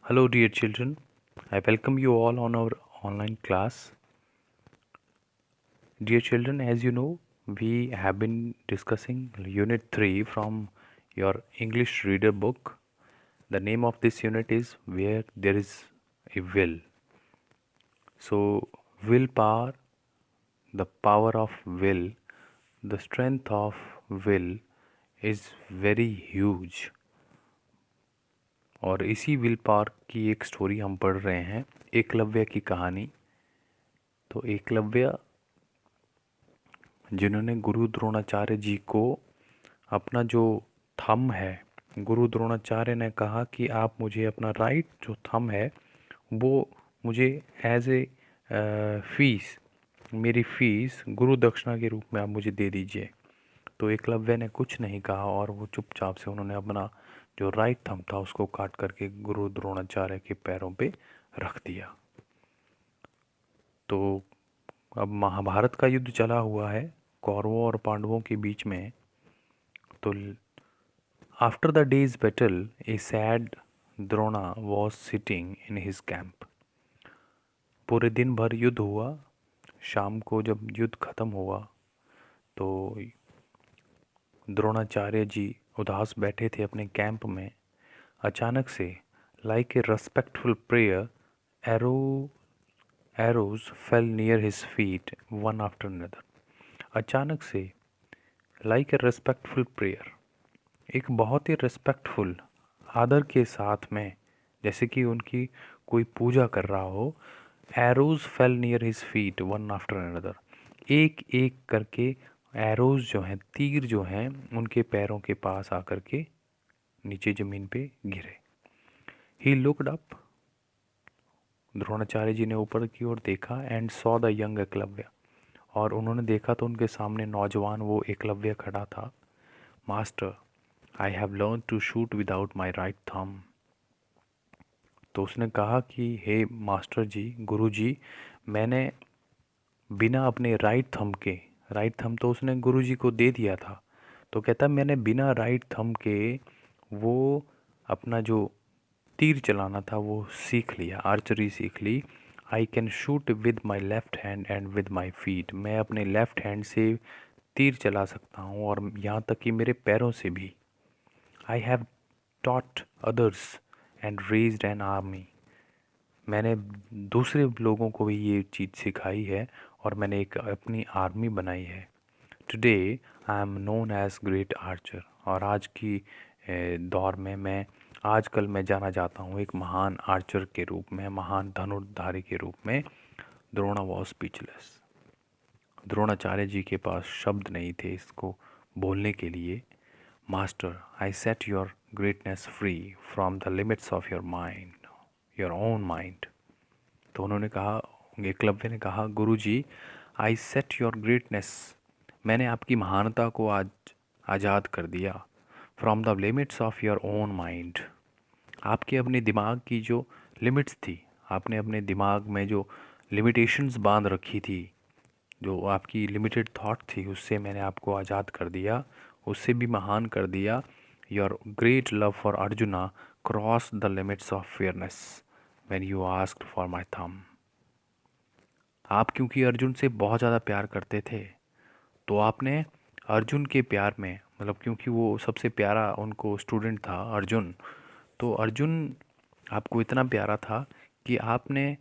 Hello, dear children. I welcome you all on our online class. Dear children, as you know, we have been discussing Unit 3 from your English reader book. The name of this unit is Where There Is a Will. So, willpower, the power of will, the strength of will is very huge. और इसी will power की एक story हम पढ़ रहे हैं, एकलव्य की कहानी। तो एकलव्य जिन्होंने गुरु द्रोणाचार्य जी को अपना जो थंब है, गुरु द्रोणाचार्य ने कहा कि आप मुझे अपना राइट जो थंब है वो मुझे एज ए फीस, मेरी फीस गुरु दक्षिणा के रूप में आप मुझे दे दीजिए। तो एकलव्य ने कुछ नहीं कहा और वो चुपचाप से उन्होंने अपना जो राइट थंब था उसको काट करके गुरु द्रोणाचार्य के पैरों पे रख दिया। तो अब महाभारत का युद्ध चला हुआ है कौरवों और पांडवों के बीच में। तो after the days battle A sad Drona was sitting in his camp. पूरे दिन भर युद्ध हुआ। शाम को जब युद्ध खत्म हुआ तो द्रोणाचार्य जी उदास बैठे थे अपने कैंप में। अचानक से like a respectful prayer arrow arrows fail near his feet one after another. अचानक से लाइक ए रेस्पेक्टफुल प्रेयर, एक बहुत ही रिस्पेक्टफुल आदर के साथ में, जैसे कि उनकी कोई पूजा कर रहा हो। Arrows fail near his feet one after another, एक एक करके एरोज जो हैं, तीर जो हैं, उनके पैरों के पास आकर के नीचे ज़मीन पे गिरे। He looked up, Dronacharya ji ने ऊपर की ओर देखा and saw the young Eklavya, और उन्होंने देखा तो उनके सामने नौजवान वो एकलव्य खड़ा था। Master, I have learn to shoot without my right thumb. तो उसने कहा कि हे मास्टर जी, गुरु जी, मैंने बिना अपने राइट थंब के, राइट थंब तो उसने गुरु जी को दे दिया था, तो कहता मैंने बिना राइट थंब के वो अपना जो तीर चलाना था वो सीख लिया, आर्चरी सीख ली। I can shoot with my left hand and with my feet, मैं अपने लेफ्ट हैंड से तीर चला सकता हूँ और यहाँ तक कि मेरे पैरों से भी। I have taught others and raised an army, मैंने दूसरे लोगों को भी ये चीज़ सिखाई है और मैंने एक अपनी आर्मी बनाई है। Today I am known as great archer, और आज की दौर में मैं, आजकल मैं जाना जाता हूँ एक महान आर्चर के रूप में, महान धनुर्धारी के रूप में। द्रोणा वॉज स्पीचलेस, द्रोणाचार्य जी के पास शब्द नहीं थे इसको बोलने के लिए। Master, I set your greatness free from the limits of your mind, your own mind. तो उन्होंने कहा, एकलव्य ने कहा, गुरु जी, आई सेट योर ग्रेटनेस, मैंने आपकी महानता को आज आज़ाद कर दिया। From the limits of your own mind, आपके अपने दिमाग की जो लिमिट्स थी, आपने अपने दिमाग में जो लिमिटेशंस बांध रखी थी, जो आपकी लिमिटेड थॉट थी, उससे मैंने आपको आज़ाद कर दिया, उससे भी महान कर दिया। Your great love for arjuna cross the limits of fairness when you asked for my thumb. आप क्योंकि अर्जुन से बहुत ज़्यादा प्यार करते थे, तो आपने अर्जुन के प्यार में, मतलब क्योंकि वो सबसे प्यारा उनको स्टूडेंट था अर्जुन, तो अर्जुन आपको इतना प्यारा था कि आपने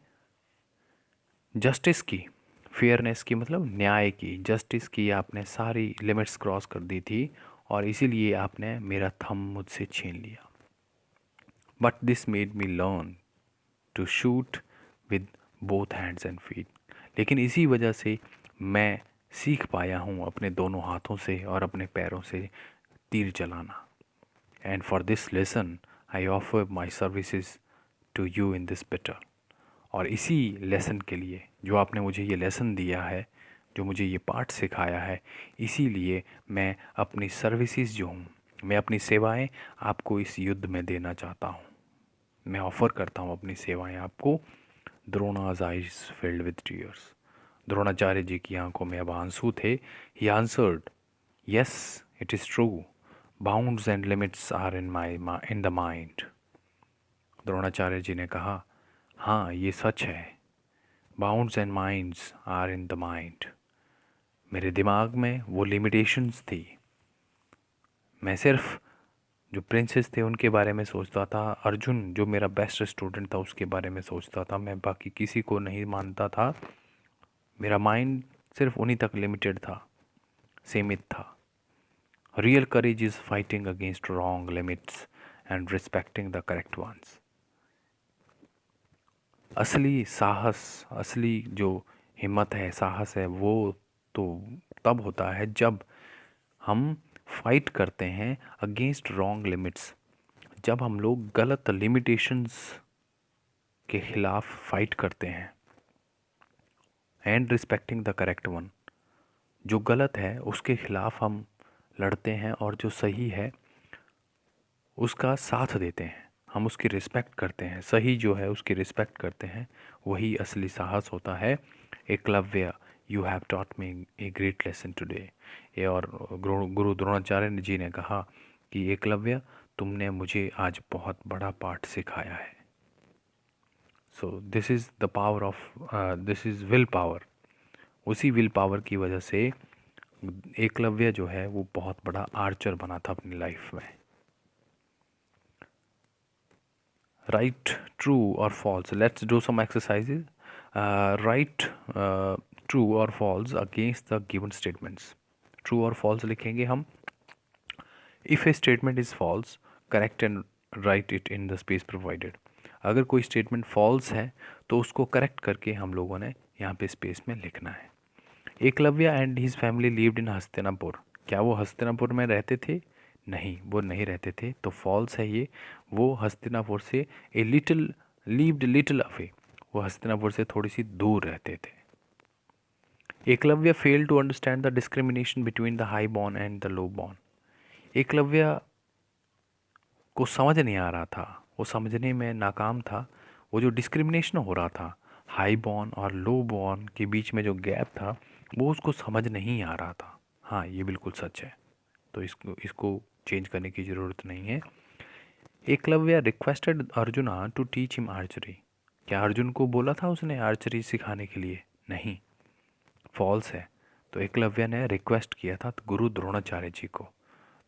जस्टिस की, फेयरनेस की, मतलब न्याय की, जस्टिस की, आपने सारी लिमिट्स क्रॉस कर दी थी और इसीलिए आपने मेरा थंब मुझसे छीन लिया। But this made me learn to shoot with both hands and feet, लेकिन इसी वजह से मैं सीख पाया हूँ अपने दोनों हाथों से और अपने पैरों से तीर चलाना। And for this lesson I offer my services to you in this battle, और इसी लेसन के लिए, जो आपने मुझे ये लेसन दिया है, जो मुझे ये पाठ सिखाया है, इसीलिए मैं अपनी सर्विसेज जो हूँ, मैं अपनी सेवाएं आपको इस युद्ध में देना चाहता हूँ। मैं ऑफ़र करता हूँ अपनी सेवाएं आपको। Drona's eyes filled with tears, Dronacharya ji की आंखों में अब आंसू थे। He answered, yes it is true, bounds and limits are in the mind. Dronacharya ji ने कहा, हाँ ये सच है। Bounds and minds are in the mind. मेरे दिमाग में वो लिमिटेशंस थी। मैं सिर्फ जो प्रिंसेस थे उनके बारे में सोचता था। अर्जुन जो मेरा बेस्ट स्टूडेंट था उसके बारे में सोचता था। मैं बाकी किसी को नहीं मानता था। मेरा माइंड सिर्फ उन्हीं तक लिमिटेड था, सीमित था। Real courage is fighting against wrong limits and respecting the correct ones. असली साहस, असली जो हिम्मत है, साहस है, वो तो तब होता है जब हम फाइट करते हैं अगेंस्ट रॉन्ग लिमिट्स। जब हम लोग गलत लिमिटेशंस के खिलाफ फाइट करते हैं and respecting the correct one. जो गलत है उसके खिलाफ हम लड़ते हैं और जो सही है उसका साथ देते हैं, हम उसकी रिस्पेक्ट करते हैं। सही जो है उसकी रिस्पेक्ट करते हैं, वही असली साहस होता है। Eklavya, you have taught me a great lesson today. ये और गुरु द्रोणाचार्य जी ने कहा कि एकलव्य, तुमने मुझे आज बहुत बड़ा पाठ सिखाया है। So this is the power of, this is will power. उसी विल पावर की वजह से एकलव्य जो है वो बहुत बड़ा आर्चर बना था अपनी लाइफ में। Write true or false. Let's do some exercises. Write true or false against the given statements. True or false लिखेंगे हम. If a statement is false, correct and write it in the space provided. अगर कोई statement false है तो उसको correct करके हम लोगों ने यहाँ पे स्पेस में लिखना है। Eklavya and his family lived in Hastinapur. क्या वो हस्तिनापुर में रहते थे? नहीं, वो नहीं रहते थे, तो फॉल्स है ये। वो हस्तिनापुर से a little, lived little away, वो हस्तिनापुर से थोड़ी सी दूर रहते थे। Eklavya fail to understand the discrimination between the high born and the low born. Eklavya को समझ नहीं आ रहा था, वो समझने में नाकाम था। वो जो डिस्क्रिमिनेशन हो रहा था हाई बॉर्न और लो बॉर्न के बीच में जो गैप था, वो उसको समझ नहीं आ रहा था। हाँ, ये बिल्कुल सच है, तो इसको इसको चेंज करने की ज़रूरत नहीं है। Eklavya requested Arjuna to teach him archery. क्या अर्जुन को बोला था उसने आर्चरी सिखाने के लिए? नहीं, फॉल्स है। तो एकलव्य ने रिक्वेस्ट किया था गुरु द्रोणाचार्य जी को।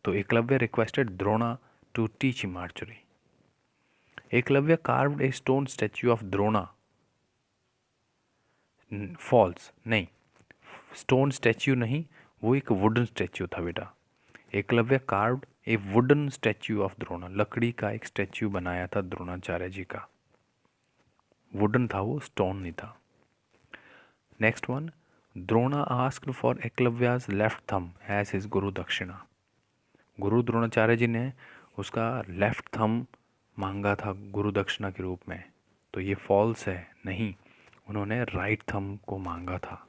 तो Eklavya requested Drona to teach him archery. Eklavya carved a stone statue of Drona. False, नहीं, स्टोन स्टैच्यू नहीं, वो एक वुडन स्टैच्यू था बेटा। Eklavya carved a wooden statue of Drona, लकड़ी का एक स्टैच्यू बनाया था द्रोणाचार्य जी का। वुडन था वो, स्टोन नहीं था। Next one, Drona asked for Ekalavya's left thumb as his guru dakshina. गुरु द्रोणाचार्य जी ने उसका लेफ्ट थंब मांगा था गुरु दक्षिणा के रूप में। तो ये फॉल्स है, नहीं, उन्होंने राइट थंब को मांगा था।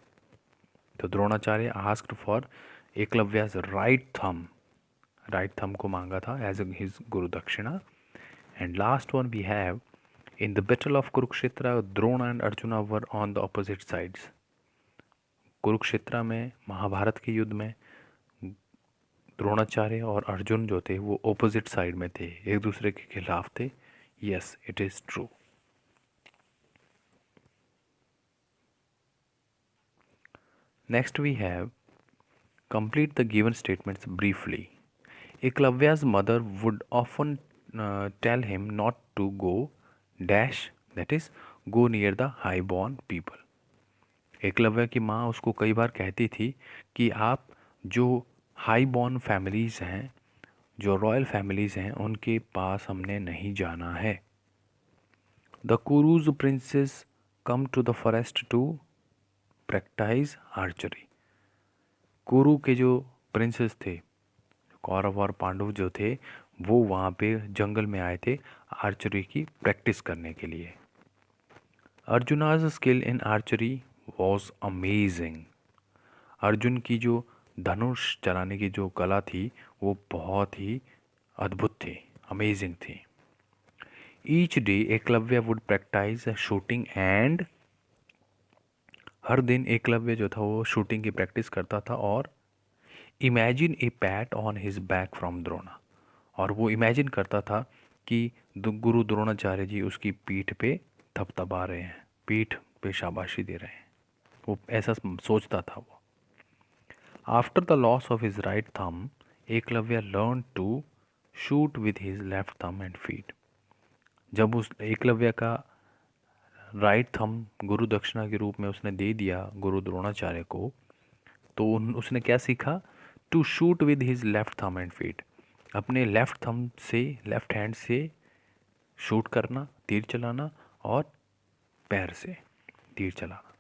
तो Dronacharya asked for Ekalavya's right thumb को मांगा था as his guru dakshina. And last one we have, in the battle of Kurukshetra Drona and Arjuna were on the opposite sides. Kurukshetra में, महाभारत के युद्ध में द्रोणाचार्य और अर्जुन जो थे वो ऑपोजिट साइड में थे, एक दूसरे के खिलाफ थे। Yes, it is true. Next we have complete the given statements briefly. Eklavya's mother would often tell him not to go dash, that is go near the high born people. Eklavya की माँ उसको कई बार कहती थी कि आप जो हाई बॉर्न फैमिलीज़ हैं, जो रॉयल फैमिलीज़ हैं, उनके पास हमने नहीं जाना है। The Kurus princes come to the forest to practise archery. Kuru के जो प्रिंसेस थे, कौरव और पांडव जो थे, वो वहाँ पे जंगल में आए थे आर्चरी की प्रैक्टिस करने के लिए। Arjuna's skill in archery was amazing. Arjun की जो धनुष चलाने की जो कला थी वो बहुत ही अद्भुत थी, अमेजिंग थी। Each day Ekalavya would practise shooting and, हर दिन एकलव्य जो था वो शूटिंग की प्रैक्टिस करता था और imagine A PAT on his back from Drona, और वो इमेजिन करता था कि गुरु द्रोणाचार्य जी उसकी पीठ पे थपथपा रहे हैं, पीठ पे शाबाशी दे रहे हैं। वो ऐसा सोचता था वो। After the loss of his right thumb Ekalavya learn to shoot with his left thumb and feet. जब उस एकलव्य का राइट थम गुरु दक्षिणा के रूप में उसने दे दिया गुरु द्रोणाचार्य को, तो उसने क्या सीखा? To shoot with his left thumb and feet. अपने लेफ्ट थम से, लेफ्ट हैंड से शूट करना, तीर चलाना, और पैर से तीर चलाना।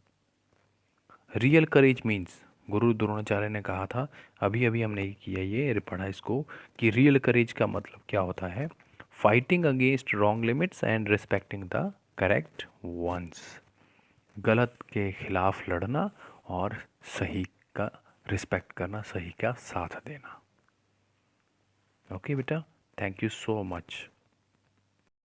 रियल करेज मीन्स, गुरु द्रोणाचार्य ने कहा था, अभी अभी हमने किया ये पढ़ा इसको, कि रियल करेज का मतलब क्या होता है? Fighting against wrong limits and respecting the correct ones. गलत के खिलाफ लड़ना और सही का रिस्पेक्ट करना, सही का साथ देना। ओके बेटा, थैंक यू सो मच।